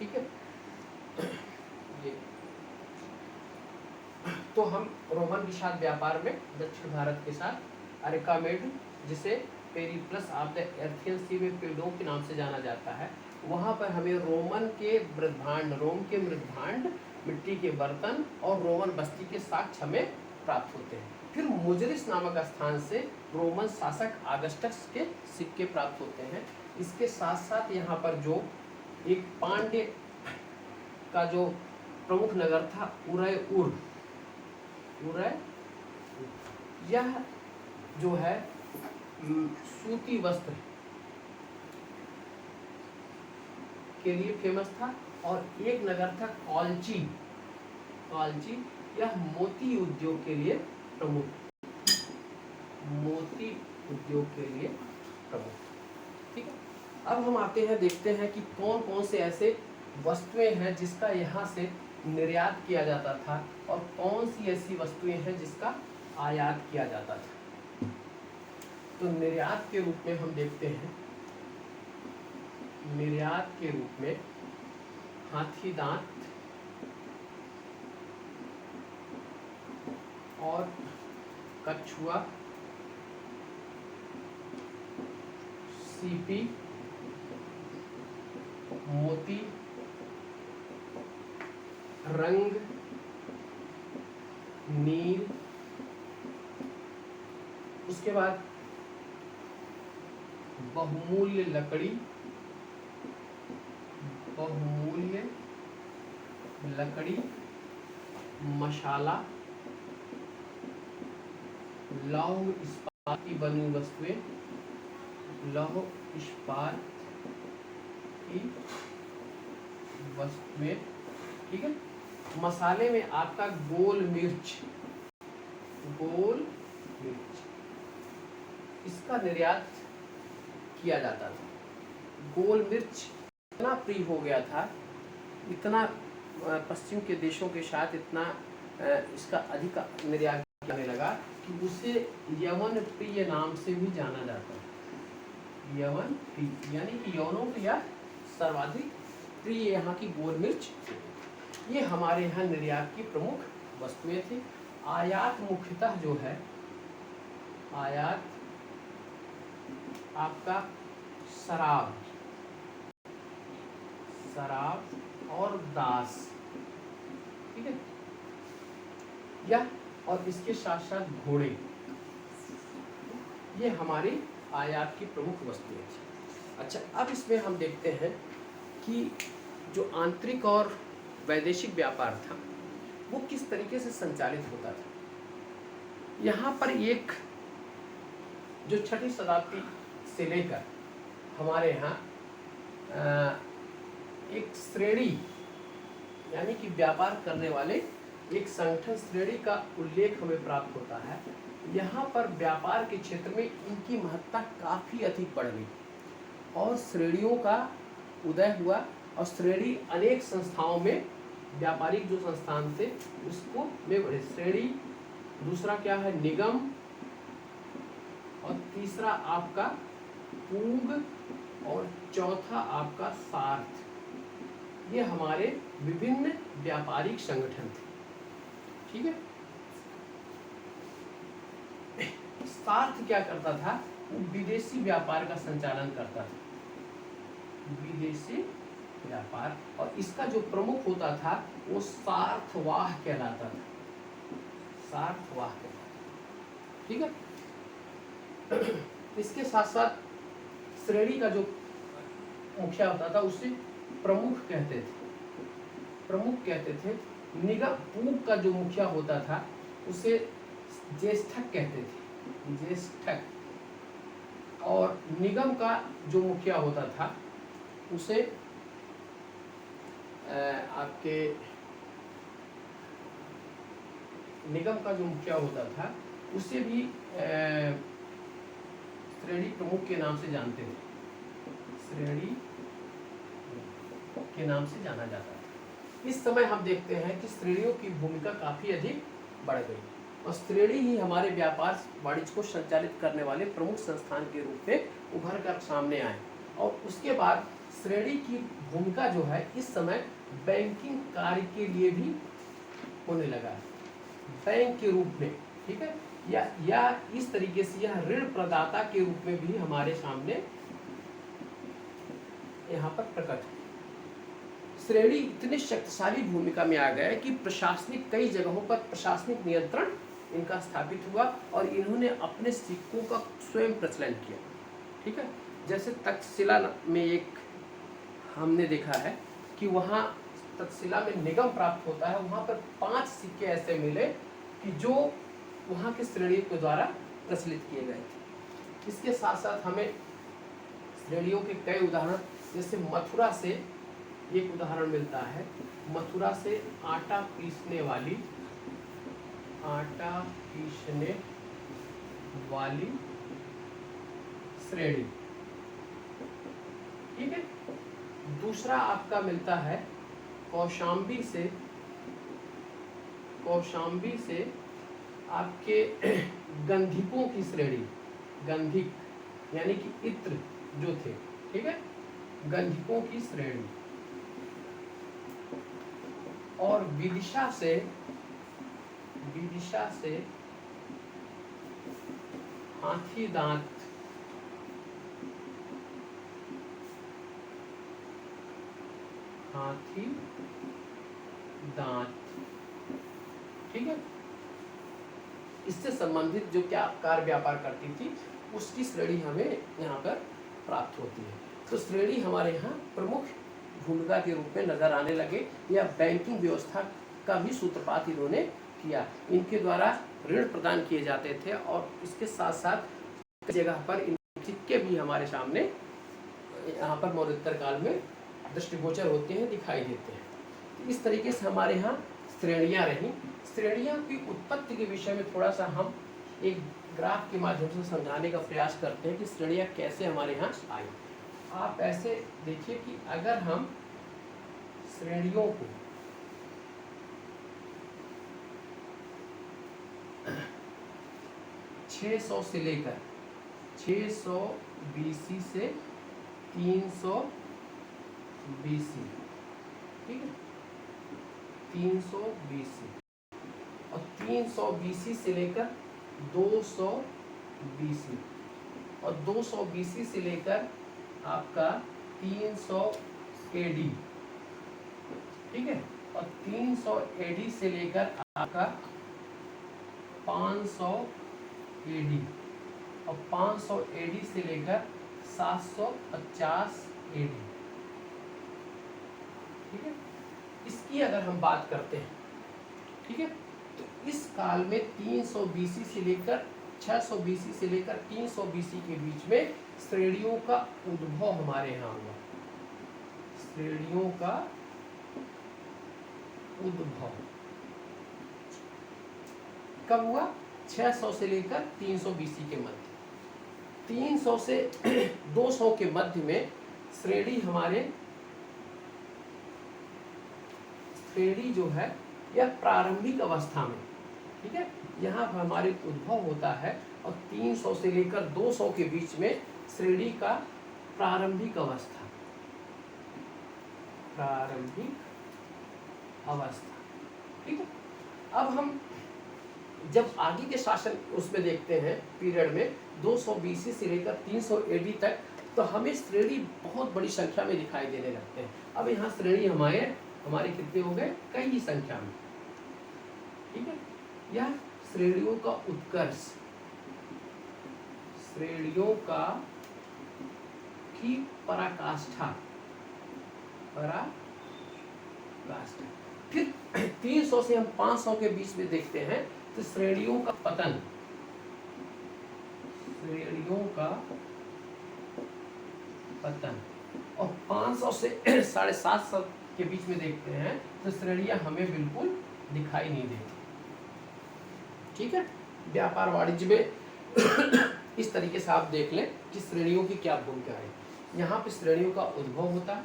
ठीक है। ये तो हम रोमन के साथ व्यापार में दक्षिण भारत के साथ अरिकामेड, जिसे पेरिप्लस ऑफ द एर्थियन सी में पेडो के नाम से जाना जाता है, वहाँ पर हमें रोम के मृदभांड, मिट्टी के बर्तन और रोमन बस्ती के साक्ष्य हमें प्राप्त होते हैं। फिर मुजरिस नामक स्थान से रोमन शासक आगस्टस के सिक्के प्राप्त होते हैं। इसके साथ साथ यहाँ पर जो एक पांड्य का जो प्रमुख नगर था उदयपुर, यह जो है सूती वस्त्र के लिए फेमस था। और एक नगर था कॉल्ची, यह मोती उद्योग के लिए प्रमुख, ठीक है। अब हम आते हैं, देखते हैं कि कौन कौन से ऐसे वस्तुएं हैं जिसका यहाँ से निर्यात किया जाता था और कौन सी ऐसी वस्तुएं हैं जिसका आयात किया जाता था। तो निर्यात के रूप में हम देखते हैं, निर्यात के रूप में हाथी दांत और कछुआ, सीपी, मोती, रंग, नील, उसके बाद बहुमूल्य लकड़ी, मसाला, लौह इस्पात की बनी वस्तुएं, ठीक है। मसाले में आपका गोल मिर्च, इसका निर्यात किया जाता था। गोल मिर्च इतना प्रिय हो गया था, इतना पश्चिम के देशों के साथ इतना इसका अधिक निर्यात करने लगा कि उसे यवन प्रिय नाम से भी जाना जाता है। यवन प्रिय यानी कि यवनों की या सर्वाधिक प्रिय यहाँ की गोल मिर्च। ये हमारे यहाँ निर्यात की प्रमुख वस्तुएं थी। आयात मुख्यतः जो है, आयात आपका शराब और दास, ठीक है, यह और इसके साथ साथ घोड़े, ये हमारी आयात की प्रमुख वस्तुएं थी। अच्छा, अब इसमें हम देखते हैं कि जो आंतरिक और वैदेशिक व्यापार था वो किस तरीके से संचालित होता था। यहाँ पर एक जो 6वीं शताब्दी से लेकर हमारे यहाँ एक श्रेणी यानी कि व्यापार करने वाले एक संगठन श्रेणी का उल्लेख हमें प्राप्त होता है। यहाँ पर व्यापार के क्षेत्र में इनकी महत्ता काफ़ी अधिक बढ़ गई और श्रेणियों का उदय हुआ और श्रेणी अनेक संस्थाओं में, व्यापारिक जो संस्थान थे उसको में बढ़े। श्रेणी, दूसरा क्या है निगम, और तीसरा आपका पूंग, और चौथा आपका सार्थ। ये हमारे विभिन्न व्यापारिक संगठन थे, ठीक है। सार्थ क्या करता था, वो विदेशी व्यापार का संचालन करता था, विदेशी व्यापार, और इसका जो प्रमुख होता था वो सार्थवाह कहलाता था, ठीक है। इसके साथ साथ श्रेणी का जो मुखिया होता था उसे प्रमुख कहते थे। निगम, पूंग का जो मुखिया होता था उसे ज्येष्ठक कहते थे, और निगम का जो मुखिया होता था उसे आपके निगम का जो मुखिया होता था उसे भी श्रेणी प्रमुख के नाम से जानते थे, श्रेणी के नाम से जाना जाता था। इस समय हम देखते हैं कि श्रेणियों की भूमिका काफ़ी अधिक बढ़ गई और श्रेणी ही हमारे व्यापार वाणिज्य को संचालित करने वाले प्रमुख संस्थान के रूप में उभर कर सामने आए। और उसके बाद श्रेणी की भूमिका जो है इस समय बैंकिंग कार्य के लिए भी होने लगा है, बैंक के रूप में, ठीक है, या इस तरीके से यह ऋण प्रदाता के रूप में भी हमारे सामने यहाँ पर प्रकट है। श्रेणी इतने शक्तिशाली भूमिका में आ गए कि प्रशासनिक कई जगहों पर प्रशासनिक नियंत्रण इनका स्थापित हुआ और इन्होंने अपने सिक्कों का स्वयं प्रचलन किया, ठीक है। जैसे तक्षशिला में एक हमने देखा है कि वहाँ तक्षशिला में निगम प्राप्त होता है, वहाँ पर 5 सिक्के ऐसे मिले कि जो वहाँ के श्रेणियों के द्वारा प्रचलित किए गए थे। इसके साथ साथ हमें श्रेणियों के कई उदाहरण, जैसे मथुरा से एक उदाहरण मिलता है, मथुरा से आटा पीसने वाली श्रेणी, ठीक है। दूसरा आपका मिलता है कौशाम्बी से आपके गंधिकों की श्रेणी, गंधिक यानी कि इत्र जो थे, ठीक है, गंधिकों की श्रेणी। और विदिशा से हाथी दांत, ठीक है, इससे संबंधित जो क्या कार्य व्यापार करती थी उसकी श्रेणी हमें यहाँ पर प्राप्त होती है। तो श्रेणी हमारे यहाँ प्रमुख भूमिका के रूप में नजर आने लगे, या बैंकिंग व्यवस्था का भी सूत्रपात इन्होंने किया। इनके द्वारा ऋण प्रदान किए जाते थे और इसके साथ साथ जगह पर इन सिक्के भी हमारे सामने यहाँ पर मौर्योत्तर काल में दृष्टिगोचर होते हैं, दिखाई देते हैं। इस तरीके से हमारे यहाँ श्रेणियाँ रहीं। श्रेणियों की उत्पत्ति के विषय में थोड़ा सा हम एक ग्राफ के माध्यम से समझाने का प्रयास करते हैं कि श्रेणियाँ कैसे हमारे यहाँ आई। आप ऐसे देखिए कि अगर हम श्रेणियों को से लेकर 600 BC से 300 BC, ठीक है, 300 BC और 300 BC से लेकर 200 BC और 200 BC से लेकर आपका 300 AD, ठीक है, और 300 AD से लेकर आपका 500 AD और 500 AD से लेकर 750 AD, ठीक है। इसकी अगर हम बात करते हैं, ठीक है, तो इस काल में 300 BC से लेकर 600 BC से लेकर 300 BC के बीच में श्रेणियों का उद्भव हमारे यहाँ हुआ। श्रेणियों का उद्भव कब हुआ? 600 से लेकर 300 BC के मध्य। 300 से 200 के मध्य में श्रेणी जो है यह प्रारंभिक अवस्था में, ठीक है, यहाँ हमारे उद्भव होता है। और 300 से लेकर 200 के बीच में श्रेणी का प्रारंभिक अवस्था, ठीक है। अब हम जब आगे के शासन उसमें देखते हैं पीरियड में 200 BC से लेकर 300 AD तक, तो हमें श्रेणी बहुत बड़ी संख्या में दिखाई देने लगते हैं। अब यहाँ श्रेणी हमारे कितने हो गए? कई संख्या में, ठीक है। यह श्रेणियों का उत्कर्ष, श्रेणियों की पराकाष्ठा। फिर 300 से हम 500 के बीच में देखते हैं तो श्रेणियों का पतन, और 500 से 750 के बीच में देखते हैं तो श्रेणियां हमें बिल्कुल दिखाई नहीं देती, ठीक है। व्यापार वाणिज्य में इस तरीके से आप देख लें कि श्रेणियों की क्या भूमिका है। यहाँ पे श्रेणियों का उद्भव होता है,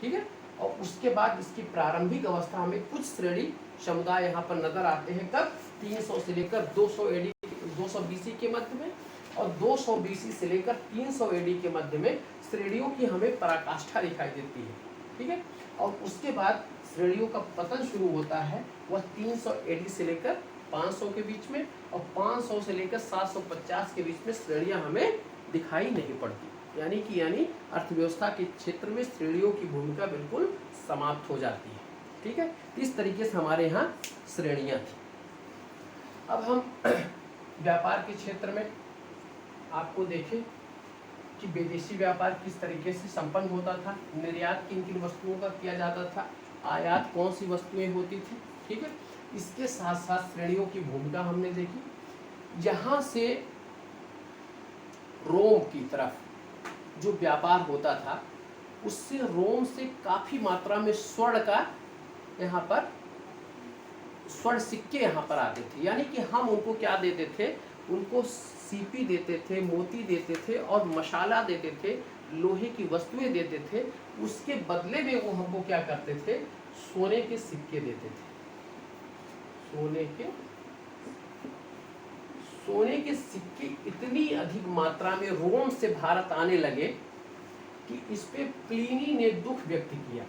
ठीक है, और उसके बाद इसकी प्रारंभिक अवस्था में कुछ श्रेणी समुदाय यहाँ पर नजर आते हैं। कब? 300 से लेकर 200 BC के मध्य में। और 200 BC से लेकर 300 AD के मध्य में श्रेणियों की हमें पराकाष्ठा दिखाई देती है। ठीक है, और उसके बाद श्रेणियों का पतन शुरू होता है वह 300 AD से लेकर 500 के बीच में, और 500 से लेकर 750 के बीच में श्रेणियां हमें दिखाई नहीं पड़ती। यानी अर्थव्यवस्था के क्षेत्र में श्रेणियों की भूमिका बिल्कुल समाप्त हो जाती है। ठीक है, इस तरीके से हमारे यहाँ श्रेणियां थी। अब हम व्यापार के क्षेत्र में आपको देखें कि विदेशी व्यापार किस तरीके से संपन्न होता था, निर्यात किन किन वस्तुओं का किया जाता था, आयात कौन सी वस्तुएं होती थी। ठीक है, इसके साथ साथ श्रेणियों की भूमिका हमने देखी। यहाँ से रोम की तरफ जो व्यापार होता था उससे रोम से काफी मात्रा में स्वर्ण का यहाँ पर स्वर्ण सिक्के यहाँ पर आते थे। यानी कि हम उनको क्या देते थे, उनको सीपी देते थे, मोती देते थे और मसाला देते थे, लोहे की वस्तुएं देते थे। उसके बदले में वो हमको क्या करते थे, सोने के सिक्के देते थे। सोने के सिक्के इतनी अधिक मात्रा में रोम से भारत आने लगे कि इस पे प्लिनी ने दुख व्यक्त किया।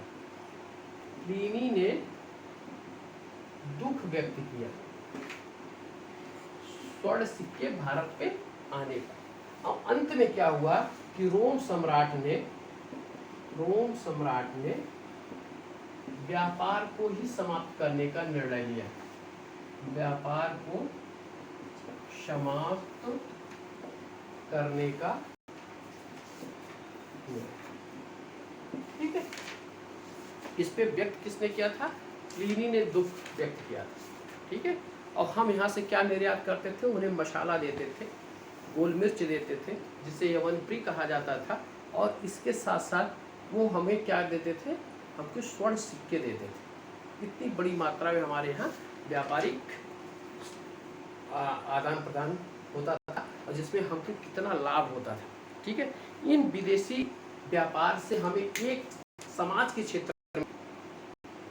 प्लिनी ने दुख व्यक्त किया स्वर्ण सिक्के भारत पे आने का। अब अंत में क्या हुआ कि रोम सम्राट ने व्यापार को ही समाप्त करने का निर्णय लिया। व्यापार को समाप्त करने का, ठीक है, इस पे व्यक्त किसने किया था, प्लिनी ने दुख व्यक्त किया था। ठीक है, और हम यहाँ से क्या निर्यात करते थे, उन्हें मसाला देते थे, गोल मिर्च देते थे जिसे यवनप्री कहा जाता था, और इसके साथ साथ वो हमें क्या देते थे, हमको स्वर्ण सिक्के देते थे। इतनी बड़ी मात्रा में हमारे यहाँ व्यापारिक आदान प्रदान होता था और जिसमें हमको कितना लाभ होता था। ठीक है, इन विदेशी व्यापार से हमें एक समाज के क्षेत्र में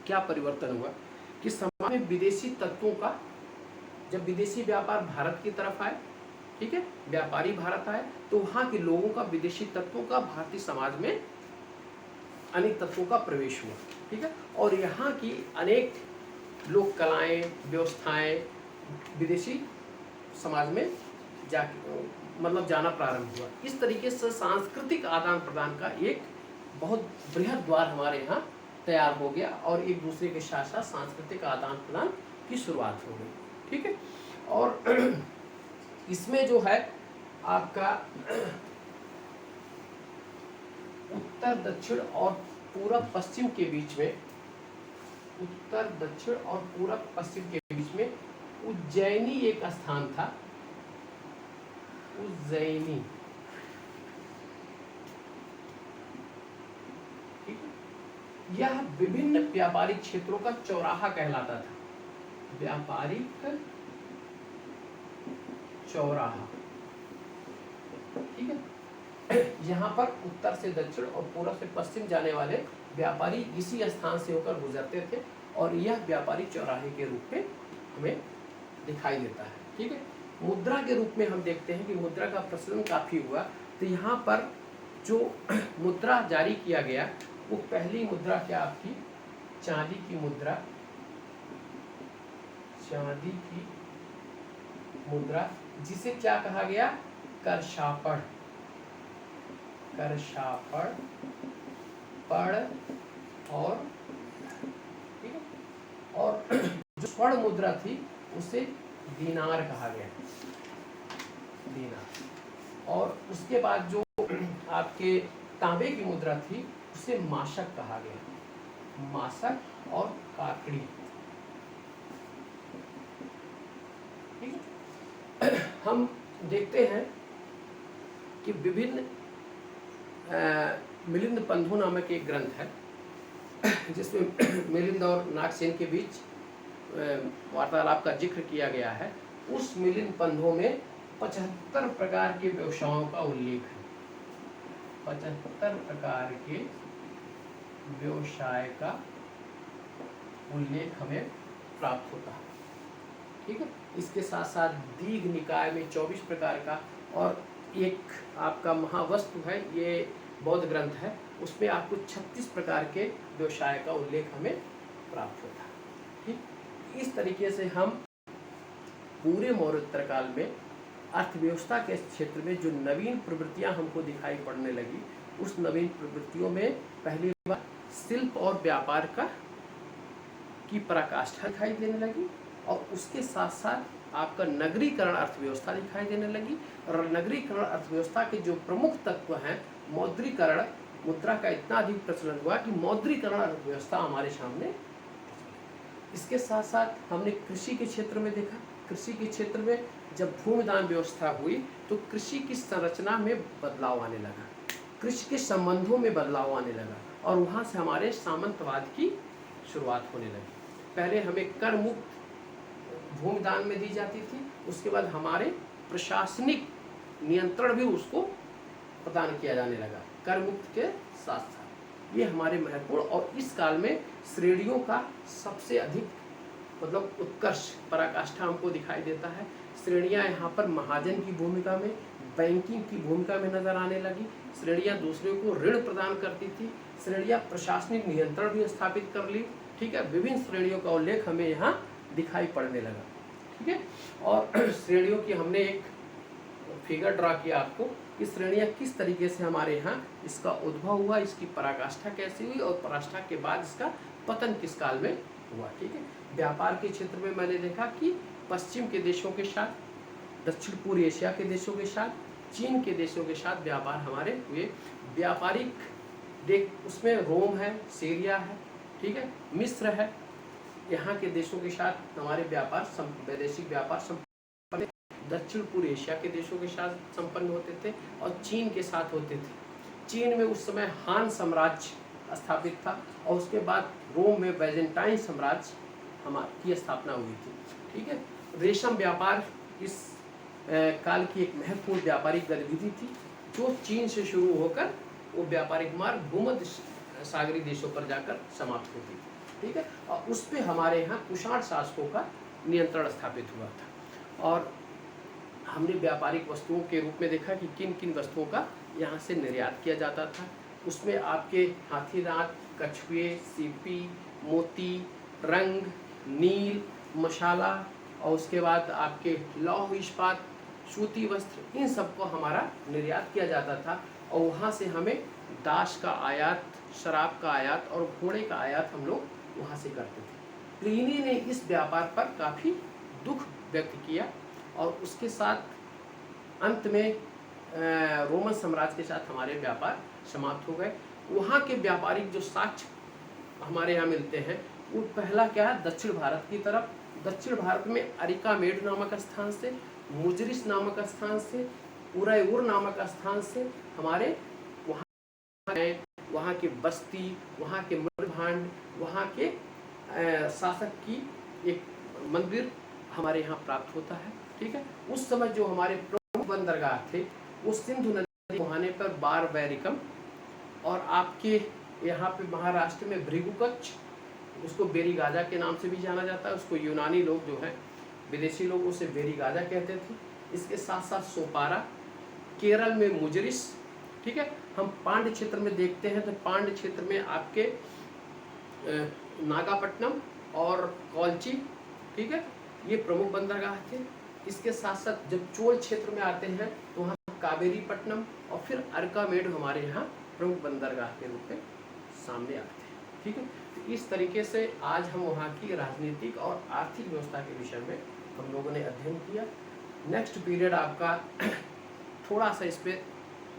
क्या परिवर्तन हुआ कि समाज में विदेशी तत्वों का, जब विदेशी व्यापार भारत की तरफ आए, ठीक है, व्यापारी भारत आए, तो वहाँ के लोगों का, विदेशी तत्वों का भारतीय समाज में अनेक तत्वों का प्रवेश हुआ। ठीक है, और यहाँ की अनेक लोक कलाएं, व्यवस्थाएं विदेशी समाज में जाना प्रारंभ हुआ। इस तरीके से सांस्कृतिक आदान प्रदान का एक बहुत बृहद द्वार हमारे यहाँ तैयार हो गया और एक दूसरे के साथ साथ सांस्कृतिक आदान प्रदान की शुरुआत हो गई। ठीक है, और इसमें जो है आपका उत्तर दक्षिण और पूरब पश्चिम के बीच में, उत्तर दक्षिण और पूरब पश्चिम के बीच में उज्जैनी एक स्थान था। उज्जैनी, ठीक है, यह विभिन्न व्यापारिक क्षेत्रों का चौराहा कहलाता था। व्यापारिक चौराहा, ठीक है, यहाँ पर उत्तर से दक्षिण और पूर्व से पश्चिम जाने वाले व्यापारी इसी स्थान से होकर गुजरते थे और यह व्यापारिक चौराहे के रूप में हमें दिखाई देता है। ठीक है, मुद्रा के रूप में हम देखते हैं कि मुद्रा का प्रचलन काफी हुआ। तो यहाँ पर जो मुद्रा जारी किया गया वो पहली मुद्रा क्या आपकी, चांदी की मुद्रा, चांदी की मुद्रा, जिसे क्या कहा गया, करशापड़, करशापड़, पड़, और ठीक है, और जो स्वर्ण मुद्रा थी उसे दीनार कहा गया, दीनार। और उसके बाद जो आपके तांबे की मुद्रा थी उसे माशक कहा गया, माशक और काकड़ी। ठीक है, हम देखते हैं कि विभिन्न मिलिंद बंधु नामक एक ग्रंथ है जिसमें मिलिंद और नागसेन के बीच वार्तालाप का जिक्र किया गया है। उस मिलिंद बंधुओं में 75 प्रकार के व्यवसायों का उल्लेख है। 75 प्रकार के व्यवसाय का उल्लेख हमें प्राप्त होता है। ठीक है, इसके साथ साथ दीघ निकाय में 24 प्रकार का और एक आपका महावस्तु है, ये बौद्ध ग्रंथ है, उसमें आपको 36 प्रकार के व्यवसाय का उल्लेख हमें प्राप्त होता है। ठीक, इस तरीके से हम पूरे मौर्योत्तर काल में अर्थव्यवस्था के क्षेत्र में जो नवीन प्रवृत्तियां हमको दिखाई पड़ने लगी, उस नवीन प्रवृत्तियों में पहली बार शिल्प और व्यापार की पराकाष्ठा दिखाई देने लगी, और उसके साथ साथ आपका नगरीकरण अर्थव्यवस्था दिखाई देने लगी। और नगरीकरण अर्थव्यवस्था के जो प्रमुख तत्व हैं, मौद्रीकरण, मुद्रा का इतना अधिक प्रचलन हुआ कि मौद्रीकरण अर्थव्यवस्था हमारे सामने। इसके साथ साथ हमने कृषि के क्षेत्र में देखा, कृषि के क्षेत्र में जब भूमिदान व्यवस्था हुई तो कृषि की संरचना में बदलाव आने लगा, कृषि के संबंधों में बदलाव आने लगा, और वहाँ से हमारे सामंतवाद की शुरुआत होने लगी। पहले हमें कर मुक्त भूमिदान में दी जाती थी, उसके बाद हमारे प्रशासनिक नियंत्रण भी उसको प्रदान किया जाने लगा कर मुक्त के साथ साथ। ये हमारे महत्वपूर्ण, और इस काल में श्रेणियों का सबसे अधिक मतलब उत्कर्ष पराकाष्ठा हमको दिखाई देता है। श्रेणियाँ यहाँ पर महाजन की भूमिका में, बैंकिंग की भूमिका में नजर आने लगी। श्रेणियाँ दूसरे को ऋण प्रदान करती थी, श्रेणियाँ प्रशासनिक नियंत्रण भी स्थापित कर ली। ठीक है, विभिन्न श्रेणियों का उल्लेख हमें यहाँ दिखाई पड़ने लगा। ठीक है, और श्रेणियों की हमने एक फिगर ड्रा किया आपको कि श्रेणियाँ किस तरीके से हमारे यहाँ इसका उद्भव हुआ, इसकी पराकाष्ठा कैसी हुई, और पराकाष्ठा के बाद इसका पतन किस काल में हुआ। ठीक है, व्यापार के क्षेत्र में मैंने देखा कि पश्चिम के देशों के साथ, दक्षिण पूर्व एशिया के देशों के साथ, चीन के देशों के साथ व्यापार हमारे हुए। व्यापारिक देख उसमें रोम है, सीरिया है, ठीक है, मिस्र है, यहाँ के देशों के साथ हमारे व्यापार वैदेशिक व्यापार संपन्न, दक्षिण पूर्व एशिया के देशों के साथ संपन्न होते थे, और चीन के साथ होते थे। चीन में उस समय हान साम्राज्य स्थापित था, और उसके बाद रोम में बैजेंटाइन साम्राज्य की स्थापना हुई थी। ठीक है, रेशम व्यापार इस काल की एक महत्वपूर्ण व्यापारिक गतिविधि थी, जो चीन से शुरू होकर वो व्यापारिक मार्ग भूमध्य सागरीय देशों पर जाकर समाप्त होती थी। ठीक है, और उस पर हमारे यहाँ कुषाण शासकों का नियंत्रण स्थापित हुआ था। और हमने व्यापारिक वस्तुओं के रूप में देखा कि किन किन वस्तुओं का यहाँ से निर्यात किया जाता था। उसमें आपके हाथी दांत, कछुए, सीपी, मोती, रंग, नील, मशाला, और उसके बाद आपके लौह इस्पात, सूती वस्त्र, इन सबको हमारा निर्यात किया जाता था। और वहाँ से हमें दास का आयात, शराब का आयात और घोड़े का आयात हम लोग वहाँ से करते थे। प्लिनी ने इस व्यापार पर काफ़ी दुख व्यक्त किया, और उसके साथ अंत में रोमन साम्राज्य के साथ हमारे व्यापार समाप्त हो गए। वहाँ के व्यापारिक जो साक्ष्य हमारे यहाँ मिलते हैं, वो पहला क्या है, दक्षिण भारत की तरफ। दक्षिण भारत में अरिकामेड नामक स्थान से, मुजरिस नामक स्थान से, उरैउर नामक स्थान से हमारे वहाँ के बस्ती, वहाँ के मृभांड, वहाँ के शासक की एक मंदिर हमारे यहाँ प्राप्त होता है। ठीक है, उस समय जो हमारे प्रमुख बंदरगाह थे वो सिंधु नदी मुहाने पर बार बैरिकम, और आपके यहाँ पे महाराष्ट्र में भृगुकच्छ, उसको बेरीगाजा के नाम से भी जाना जाता है, उसको यूनानी लोग जो हैं, विदेशी लोग उसे बेरीगाजा कहते थे। इसके साथ साथ सोपारा, केरल में मुजरिस। ठीक है, हम पांड्य क्षेत्र में देखते हैं तो पांड्य क्षेत्र में आपके नागापट्टनम और कोलची, ठीक है, ये प्रमुख बंदरगाह थे। इसके साथ साथ जब चोल क्षेत्र में आते हैं तो वहाँ कावेरीपट्टनम और फिर अरकामेड हमारे यहाँ प्रमुख बंदरगाह के रूप में सामने आते हैं। ठीक है, तो इस तरीके से आज हम वहाँ की राजनीतिक और आर्थिक व्यवस्था के विषय में हम लोगों ने अध्ययन किया। नेक्स्ट पीरियड आपका थोड़ा सा इस पर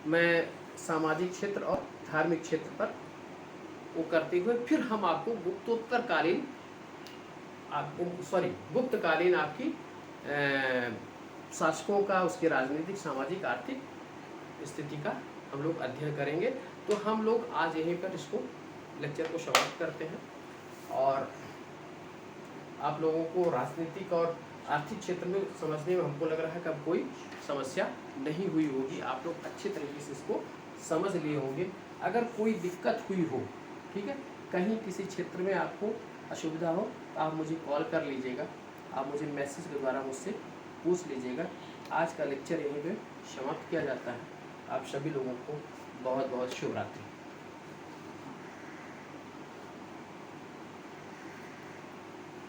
मैं सामाजिक क्षेत्र और धार्मिक क्षेत्र पर वो करते हुए फिर हम आपको गुप्तकालीन आपकी शासकों का, उसके राजनीतिक, सामाजिक, आर्थिक स्थिति का हम लोग अध्ययन करेंगे। तो हम लोग आज यहीं पर इसको लेक्चर को समाप्त करते हैं, और आप लोगों को राजनीतिक और आर्थिक क्षेत्र में समझने में हमको लग रहा है कि अब कोई समस्या नहीं हुई होगी। आप लोग अच्छे तरीके से इसको समझ लिए होंगे। अगर कोई दिक्कत हुई हो, ठीक है, कहीं किसी क्षेत्र में आपको असुविधा हो, तो आप मुझे कॉल कर लीजिएगा, आप मुझे मैसेज के द्वारा मुझसे पूछ लीजिएगा। आज का लेक्चर यहीं पे समाप्त किया जाता है। आप सभी लोगों को बहुत बहुत शुभ रात्रि।